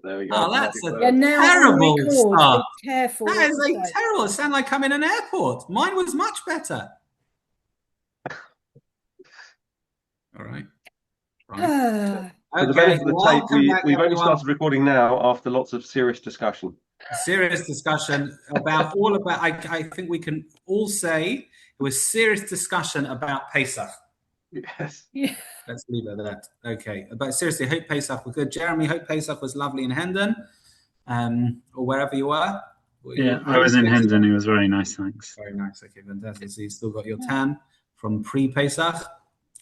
There we go. Oh, that's a Yeah, now on terrible record, start. be careful. That is what you a say. terrible. It sounds like I'm in an airport. Mine was much better. All right. Right. For the benefit of the tape, we've only started recording now after lots of serious discussion. Serious discussion about I think we can all say it was serious discussion about Pesach. Yes. Yeah. Let's leave it at that. Okay. But seriously, hope Pesach was good. Jeremy, hope Pesach was lovely in Hendon, or wherever you were. Yeah, I was in Hendon. It was very nice, thanks. Very nice. Okay, fantastic. So you still got your tan from pre-Pesach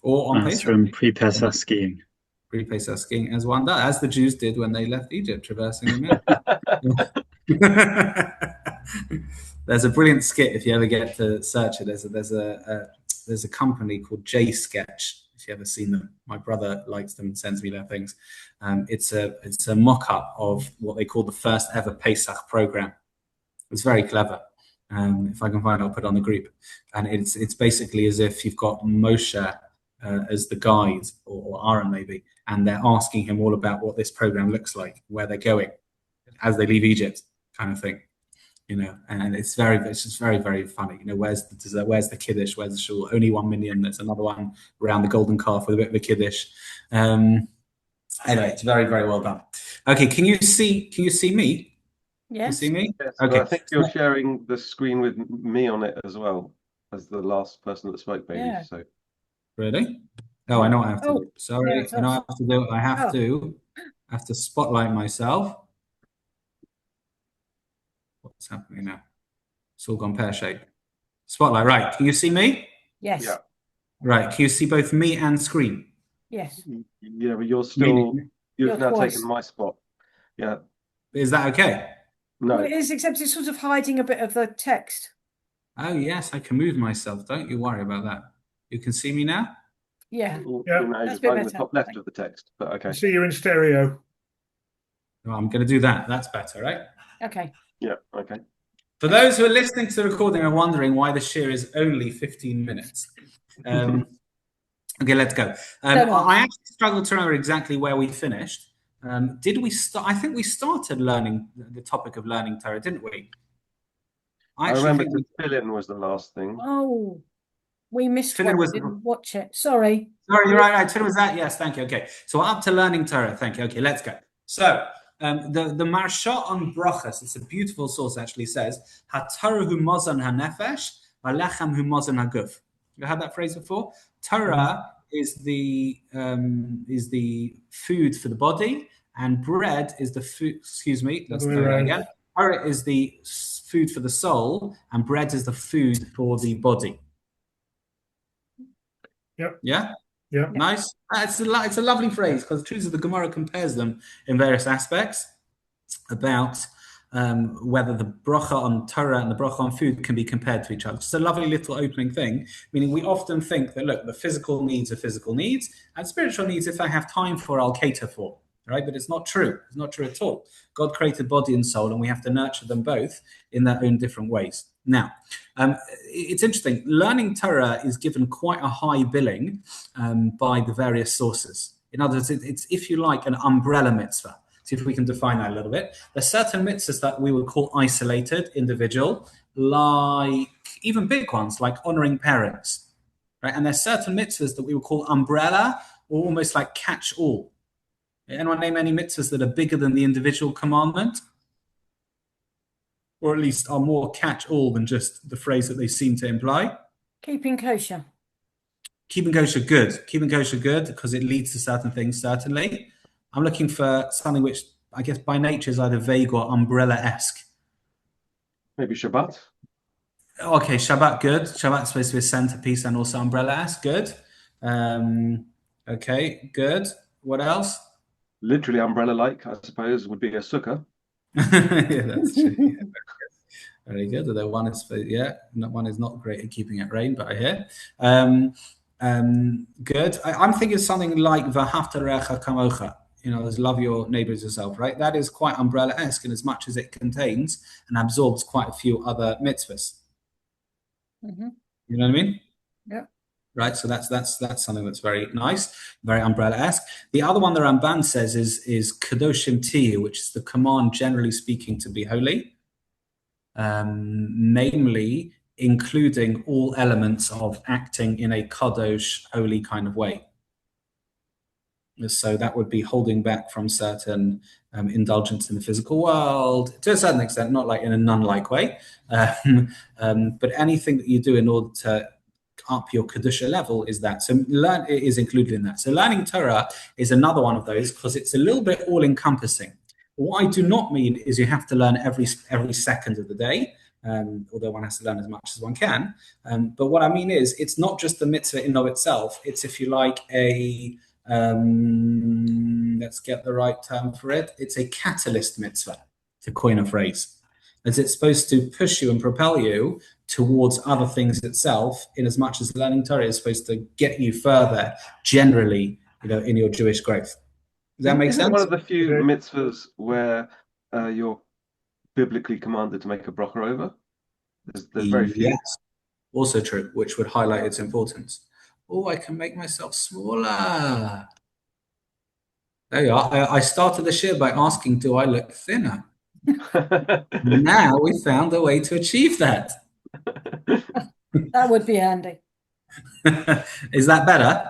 or on That's Pesach? from pre-Pesach skiing. Pre-Pesach skiing, as one does, as the Jews did when they left Egypt, traversing the mountain. There's a brilliant skit if you ever get to search it. There's a company called J Sketch. If you ever seen them, my brother likes them and sends me their things. It's a mock-up of what they call the first ever Pesach program. It's very clever. If I can find it, I'll put it on the group. And it's basically as if you've got Moshe as the guide, or Aaron maybe, and they're asking him all about what this program looks like, where they're going as they leave Egypt, kind of thing. And it's just very, very funny. Where's the dessert? Where's the kiddush? Where's the shul? Only 1 million. There's another one around the golden calf with a bit of a kiddush. Anyway, it's very, very well done. Okay, can you see me? Yes. You see me? Yes, okay. I think you're sharing the screen with me on it as well as the last person that spoke, maybe. Yeah. So. Really? Oh, I know what I have to do. Sorry, yeah, I know what I have to do. I have to spotlight myself. What's happening now? It's all gone pear-shaped. Spotlight, right. Can you see me? Yes. Yeah. Right. Can you see both me and screen? Yes. Yeah, but you've now twice. taken my spot. Yeah. Is that okay? No. Well, it is, except it's sort of hiding a bit of the text. Oh, yes, I can move myself. Don't you worry about that. You can see me now? Yeah. That's the top left of the text, but okay. I see you in stereo. Well, I'm going to do that. That's better, right? Okay. Yeah, okay. For those who are listening to the recording and wondering why the shir is only 15 minutes. Okay, let's go. I actually struggled to remember exactly where we finished. Did we start? I think we started learning the topic of learning Torah, didn't we? I remember the fill-in was the last thing. Oh, we missed Fill-in one. Didn't watch it. Sorry. Sorry, you're right. Fill-in was that? Yes, thank you. Okay, so we're up to learning Torah. Thank you. Okay, let's go. So the Marsha on Brachas, it's a beautiful source, actually says, HaTorah hu mozon hanefesh, v'lechem hu mozon haguf. You heard that phrase before? Torah is the food for the body, and bread is the food. Excuse me. Let's do that again. Torah is the food for the soul, and bread is the food for the body. Yep. Yeah. Yeah. Nice. It's a lovely phrase because the truth is the Gemara compares them in various aspects about whether the bracha on Torah and the bracha on food can be compared to each other. Just a lovely little opening thing, meaning we often think that, look, the physical needs are physical needs, and spiritual needs, if I have time for, I'll cater for, right? But it's not true. It's not true at all. God created body and soul, and we have to nurture them both in their own different ways. Now, it's interesting. Learning Torah is given quite a high billing by the various sources. In other words, it's, if you like, an umbrella mitzvah. See if we can define that a little bit. There's certain mitzvahs that we would call isolated, individual, like even big ones, like honoring parents, right? And there's certain mitzvahs that we would call umbrella, or almost like catch-all. Anyone name any mitzvahs that are bigger than the individual commandment? Or at least are more catch-all than just the phrase that they seem to imply? Keeping kosher. Keeping kosher, good. Keeping kosher, good, because it leads to certain things, certainly. I'm looking for something which, I guess, by nature is either vague or umbrella-esque. Maybe Shabbat? Okay, Shabbat, good. Shabbat's supposed to be a centerpiece and also umbrella-esque, good. Okay, good. What else? Literally umbrella-like, I suppose, would be a sukkah. Yeah, that's true. Yeah, very good. Although one is not great at keeping it rain, but I hear. Good. I'm thinking something like V'ahavta recha kamocha. There's love your neighbor as yourself, right? That is quite umbrella-esque in as much as it contains and absorbs quite a few other mitzvahs. Mm-hmm. You know what I mean? Yeah. right? So that's something that's very nice, very umbrella-esque. The other one the Ramban says is kadoshim tiyu, which is the command, generally speaking, to be holy, namely including all elements of acting in a kadosh, holy kind of way. So that would be holding back from certain indulgence in the physical world, to a certain extent, not like in a nun-like way, but anything that you do in order to up your kedusha level is that. So it is included in that. So learning Torah is another one of those because it's a little bit all-encompassing. What I do not mean is you have to learn every second of the day, although one has to learn as much as one can. But what I mean is it's not just the mitzvah in and of itself. It's, if you like, let's get the right term for it. It's a catalyst mitzvah, to coin a phrase, as it's supposed to push you and propel you towards other things itself, in as much as learning Torah is supposed to get you further generally, in your Jewish growth. Does that make Isn't it sense? one of the few mitzvahs where you're biblically commanded to make a bracha over? There's very few. Yes, also true, which would highlight its importance. Oh, I can make myself smaller. There you are. I started the shir by asking, do I look thinner? Now we found a way to achieve that. That would be handy. Is that better?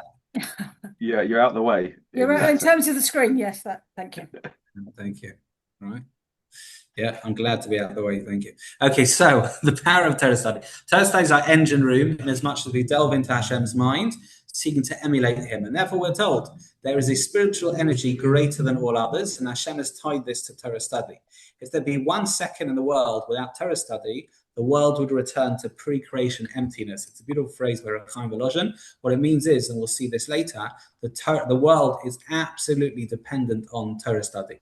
Yeah, you're out of the way. You're right in terms of the screen. Yes, thank you. Thank you. All right. Yeah, I'm glad to be out of the way. Thank you. Okay, so the power of Torah study. Torah study is our engine room, in as much as we delve into Hashem's mind, seeking to emulate Him. And therefore, we're told there is a spiritual energy greater than all others, and Hashem has tied this to Torah study. If there be 1 second in the world without Torah study, the world would return to pre-creation emptiness. It's a beautiful phrase by Chaim Volozhin. What it means is, and we'll see this later, the world is absolutely dependent on Torah study.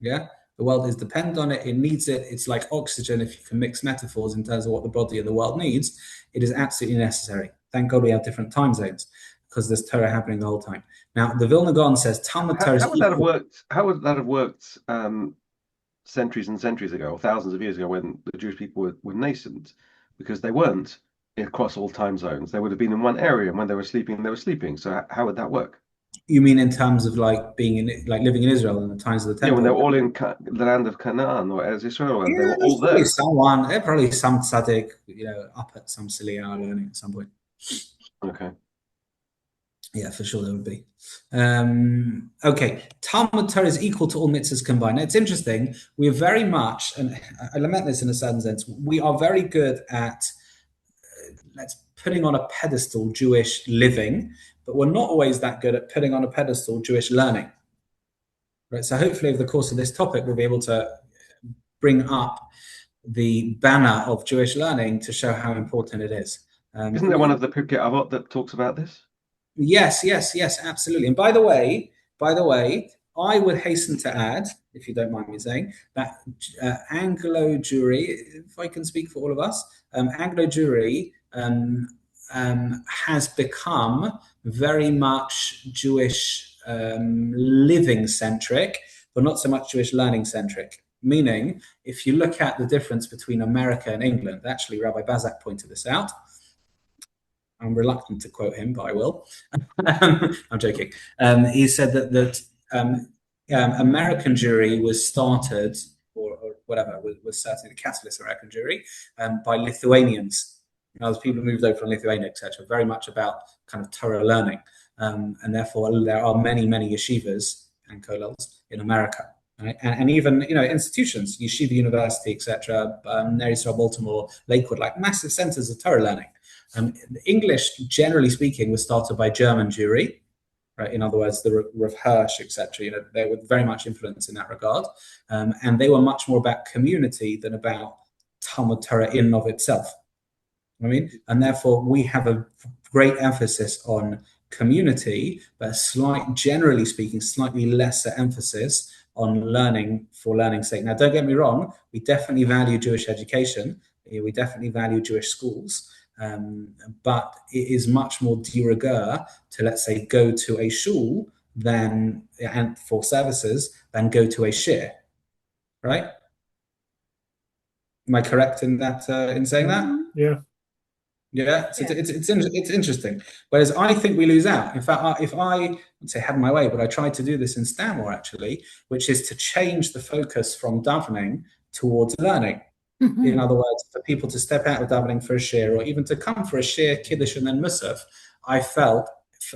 Yeah, the world is dependent on it. It needs it. It's like oxygen, if you can mix metaphors in terms of what the body of the world needs. It is absolutely necessary. Thank God we have different time zones, because there's Torah happening the whole time. Now, the Vilna Gaon says Talmud Torah. How would that have worked? How would that have worked centuries and centuries ago, or thousands of years ago, when the Jewish people were nascent? Because they weren't across all time zones. They would have been in one area, and when they were sleeping, they were sleeping. So how would that work? You mean in terms of like living in Israel in the times of the temple? Yeah, when they were all in the land of Canaan or as Israel, and they were all there. Probably some tzaddik, up at some silly hour learning at some point. Okay. Yeah, for sure there would be. Okay, Talmud Torah is equal to all mitzvahs combined. Now, it's interesting. We are very much, and I lament this in a certain sense, we are very good at putting on a pedestal Jewish living, but we're not always that good at putting on a pedestal Jewish learning. Right. So hopefully over the course of this topic, we'll be able to bring up the banner of Jewish learning to show how important it is. Isn't there one of the Pirkei Avot that talks about this? Yes, absolutely. And by the way, I would hasten to add, if you don't mind me saying, that Anglo Jewry, if I can speak for all of us, Anglo Jewry has become very much Jewish living centric, but not so much Jewish learning centric. Meaning, if you look at the difference between America and England, actually Rabbi Bazak pointed this out. I'm reluctant to quote him, but I will. I'm joking. He said that American Jewry was started, or whatever, was certainly the catalyst of American Jewry, by Lithuanians. As people moved over from Lithuania, etc., very much about kind of Torah learning, and therefore there are many yeshivas and kollels in America, right? and even institutions, Yeshiva University, etc., Ner Yisrael, Baltimore, Lakewood, like massive centers of Torah learning. English, generally speaking, was started by German Jewry, right? In other words, the Rav Hirsch, etc. They were very much influenced in that regard, and they were much more about community than about Talmud Torah in and of itself. And therefore we have a great emphasis on community, but generally speaking, slightly lesser emphasis on learning for learning's sake. Now, don't get me wrong, we definitely value Jewish education. We definitely value Jewish schools, but it is much more de rigueur to, let's say, go to a shul and for services than go to a shir, right? Am I correct in that in saying that? Yeah. Yeah, so Yeah. it's interesting. Whereas I think we lose out. In fact, if I would say had my way, but I tried to do this in Stanmore actually, which is to change the focus from davening towards learning. In other words, for people to step out of davening for a share, or even to come for a share, kiddush, and then musaf, I felt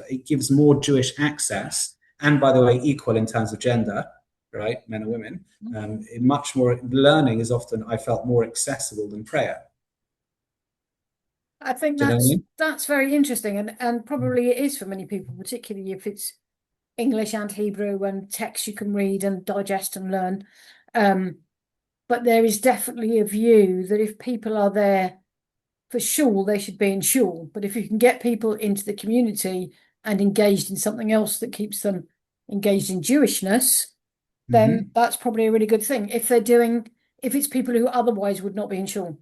it gives more Jewish access, and by the way, equal in terms of gender, right, men and women. Much more learning is often, I felt, more accessible than prayer. I think Do you know what I mean? that's very interesting, and probably it is for many people, particularly if it's English and Hebrew and text you can read and digest and learn. But there is definitely a view that if people are there for shul, they should be in shul. But if you can get people into the community and engaged in something else that keeps them engaged in Jewishness, then that's probably a really good thing. If it's people who otherwise would not be in shul.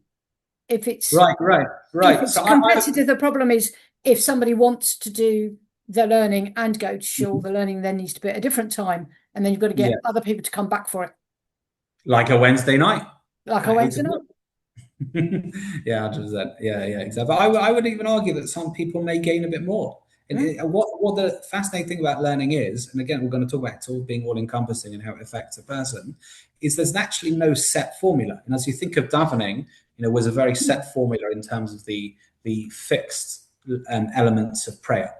If it's Right. So competitive, the problem is if somebody wants to do the learning and go to shul, the learning then needs to be at a different time, and then you've got to get other people to come back for it. like a Wednesday night. Like a Wednesday night. Yeah, 100%. Yeah, exactly. But I would even argue that some people may gain a bit more. And what the fascinating thing about learning is, and again, we're going to talk about it all being all encompassing and how it affects a person, is there's actually no set formula. And as you think of davening, was a very set formula in terms of the fixed elements of prayer.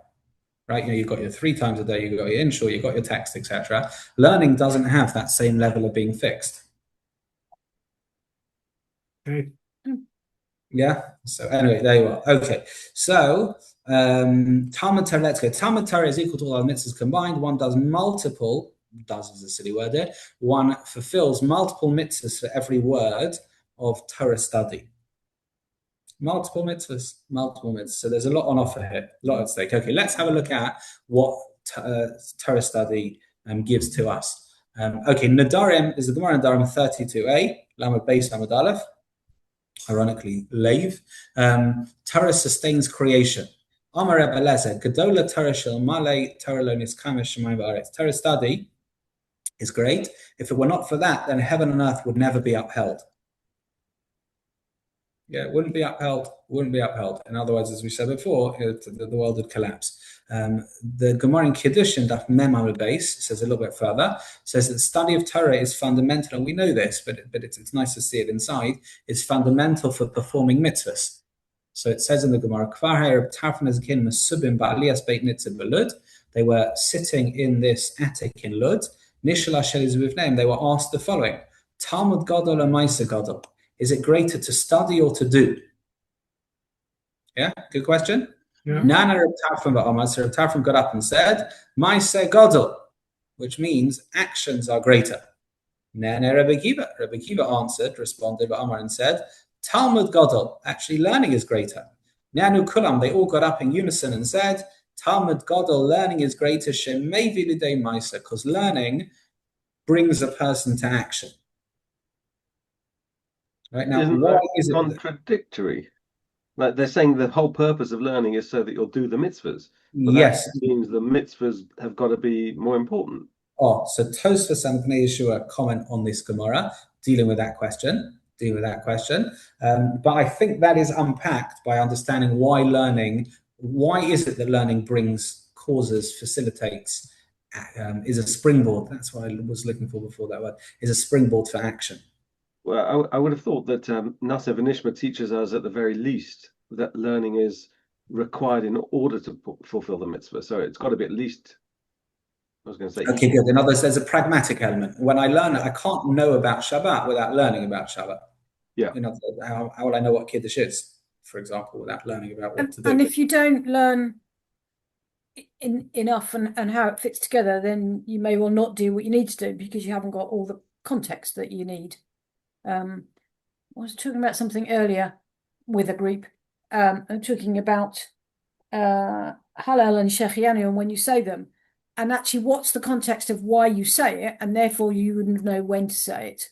Right, you've got your 3 times a day, you've got your inshore, you've got your text, etc. Learning doesn't have that same level of being fixed. Okay. Yeah. So anyway, there you are. Okay. So Talmud Torah, let's go. Talmud Torah is equal to all our mitzvahs combined. One does multiple, does is a silly word there. One fulfills multiple mitzvahs for every word of Torah study. Multiple mitzvahs. So there's a lot on offer here, a lot at stake. Okay, let's have a look at what Torah study gives to us. Okay, Nadarim is the Gemara Nadarim 32a, Lamed Beis Lamed Aleph. Ironically, Leiv. Torah sustains creation. Amar Rebbe Lezer, Gedola Torah shel Malay Torah lo niskame shemayim va'aretz. Torah study is great. If it were not for that, then heaven and earth would never be upheld. Yeah, it wouldn't be upheld. In other words, as we said before, the world would collapse. The Gemara in Kiddushin, Daf Mem Amud Beis, says a little bit further, says that the study of Torah is fundamental, and we know this, but it's nice to see it inside. It's fundamental for performing mitzvahs. So it says in the Gemara, they were sitting in this attic in Lud. They were asked the following: Talmud Gadol or Maisa Gadol? Is it greater to study or to do? Yeah, good question. Nana Reb Tarfon so Reb Tarfon got up and said, Maisa Gadol, which means actions are greater. Nana Rebbe Kiva responded and said, Talmud Gadol, actually learning is greater. Nanu Kulam, they all got up in unison and said, Talmud Gadol, learning is greater, Shemevi Lidei Maisa, because learning brings a person to action. Right now, Isn't why that is it contradictory? Like they're saying the whole purpose of learning is so that you'll do the mitzvahs. But yes, that means the mitzvahs have got to be more important. Oh, so Tosfos and Bnei Yeshua comment on this Gemara, dealing with that question. But I think that is unpacked by understanding why is it that learning causes, facilitates, is a springboard. That's what I was looking for before that word, is a springboard for action. Well, I would have thought that Nasev and Ishma teaches us at the very least that learning is required in order to fulfill the mitzvah. So it's got to be at least, I was going to say. Okay, good. In other words, there's a pragmatic element. When I learn it, I can't know about Shabbat without learning about Shabbat. Yeah. How will I know what Kiddush is, for example, without learning about what to do? And if you don't learn enough and how it fits together, then you may well not do what you need to do because you haven't got all the context that you need. I was talking about something earlier with a group. I'm talking about Hallel and Shechianu and when you say them, and actually what's the context of why you say it, and therefore you wouldn't know when to say it.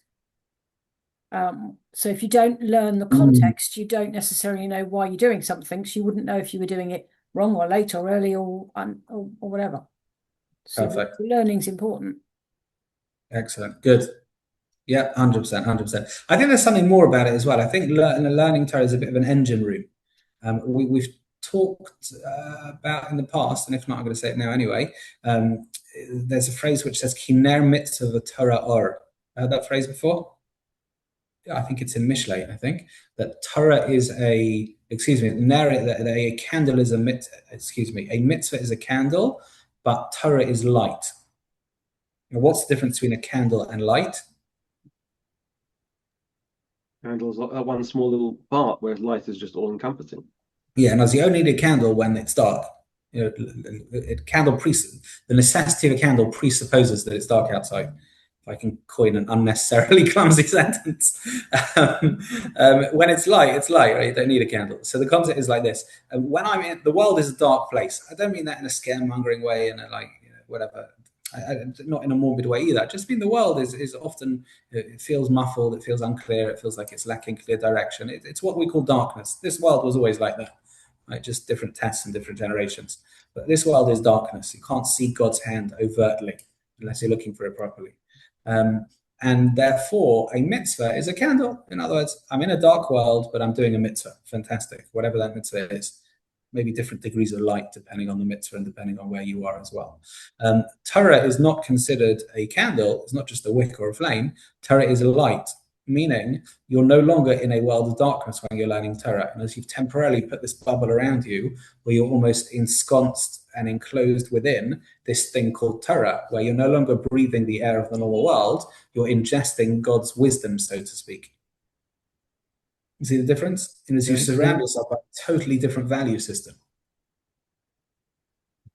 So if you don't learn the context, you don't necessarily know why you're doing something, so you wouldn't know if you were doing it wrong or late or early or whatever. So Perfect. the learning's important. Excellent. Good. Yeah, 100%. I think there's something more about it as well. I think learning Torah is a bit of an engine room. We've talked about in the past, and if not, I'm going to say it now anyway. There's a phrase which says "Kiner mitzvah Torah or." Heard that phrase before? I think it's in Mishlei. I think that Torah is a candle is a mitzvah. A mitzvah is a candle, but Torah is light. Now, what's the difference between a candle and light? Candles are one small little part, whereas light is just all encompassing. Yeah, and as you only need a candle when it's dark. The necessity of a candle presupposes that it's dark outside. If I can coin an unnecessarily clumsy sentence. When it's light, right? You don't need a candle. So the concept is like this. When I'm in, the world is a dark place. I don't mean that in a scaremongering way and whatever. Not in a morbid way either. I just mean the world is often, it feels muffled, it feels unclear, it feels like it's lacking clear direction. It's what we call darkness. This world was always like that, right? Just different tests and different generations. But this world is darkness. You can't see God's hand overtly unless you're looking for it properly. And therefore, a mitzvah is a candle. In other words, I'm in a dark world, but I'm doing a mitzvah. Fantastic. Whatever that mitzvah is. Maybe different degrees of light depending on the mitzvah and depending on where you are as well. Torah is not considered a candle. It's not just a wick or a flame. Torah is a light, meaning you're no longer in a world of darkness when you're learning Torah. And as you've temporarily put this bubble around you, where you're almost ensconced and enclosed within this thing called Torah, where you're no longer breathing the air of the normal world, you're ingesting God's wisdom, so to speak. You see the difference? And as you surround yourself by a totally different value system,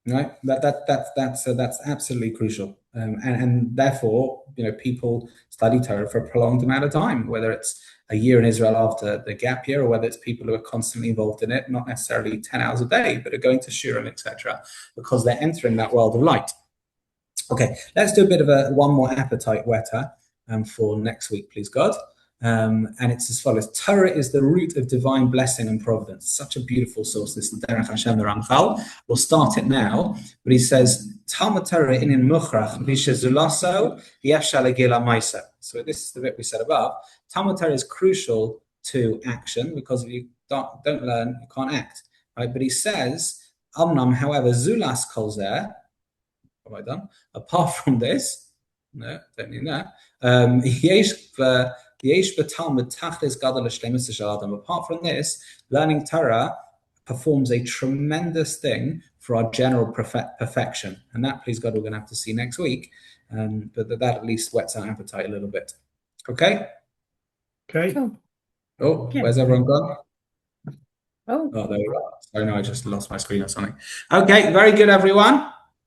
right? That's absolutely crucial, and therefore, people study Torah for a prolonged amount of time, whether it's a year in Israel after the gap year, or whether it's people who are constantly involved in it, not necessarily 10 hours a day, but are going to Shurim, etc., because they're entering that world of light. Okay, let's do a bit of one more appetite wetter for next week, please God. And it's as follows. Torah is the root of divine blessing and providence. Such a beautiful source, this Derech Hashem the Ramchal. We'll start it now, but he says, Talmud Torah inin muchrach b'shezulaso yefshal egila maisa. So this is the bit we said above. Talmud Torah is crucial to action because if you don't learn, you can't act. Right? But he says, Amnam, however, zulas kolzer, what have I done? Apart from this, no, don't mean that. Apart from this, learning Torah performs a tremendous thing for our general perfection. And that, please God, we're going to have to see next week. But that at least whets our appetite a little bit. Okay? Okay. Cool. Oh, Yeah. where's everyone gone? Oh, there we are. Sorry, no, I just lost my screen or something. Okay, very good, everyone.